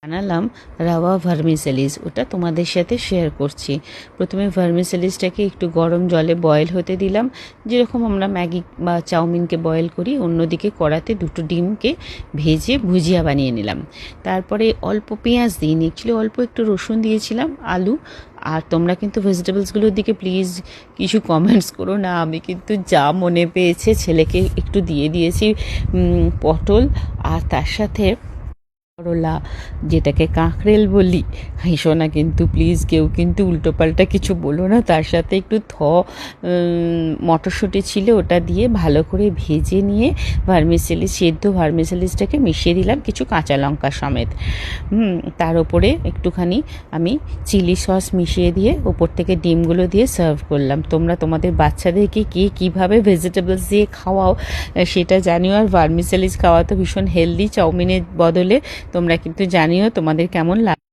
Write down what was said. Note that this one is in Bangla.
বানালাম রাওয়া ভার্মিসেলিস, ওটা তোমাদের সাথে শেয়ার করছি। প্রথমে ভার্মিসেলিসটাকে একটু গরম জলে বয়েল হতে দিলাম, যেরকম আমরা ম্যাগি বা চাউমিনকে বয়েল করি। অন্যদিকে কড়াতে দুটো ডিমকে ভেজে ভুজিয়া বানিয়ে নিলাম। তারপরে অল্প পেঁয়াজ দিইনি, অ্যাকচুয়ালি অল্প একটু রসুন দিয়েছিলাম, আলু। আর তোমরা কিন্তু ভেজিটেবলসগুলোর দিকে প্লিজ কিছু কমেন্টস করো না, আমি কিন্তু যা মনে পেয়েছে ছেলেকে একটু দিয়ে দিয়েছি পটল, আর তার সাথে করলা, যেটাকে কাঁকরেল বলি। হাসো না কিন্তু প্লিজ, কেউ কিন্তু উল্টোপাল্টা কিছু বলো না। তার সাথে একটু মটরশুঁটি ছিল, ওটা দিয়ে ভালো করে ভেজে নিয়ে সেদ্ধ ভার্মিসেলিসটাকে মিশিয়ে দিলাম কিছু কাঁচা লঙ্কা সমেত। তার ওপরে একটুখানি আমি চিলি সস মিশিয়ে দিয়ে ওপর থেকে ডিমগুলো দিয়ে সার্ভ করলাম। তোমরা তোমাদের বাচ্চাদেরকে কীভাবে ভেজিটেবলস দিয়ে খাওয়াও সেটা জানিও। আর ভার্মিসেলিস খাওয়া তো ভীষণ হেলদি, চাউমিনের বদলে। তোমরা কিন্তু জানিও তোমাদের কেমন লাগে।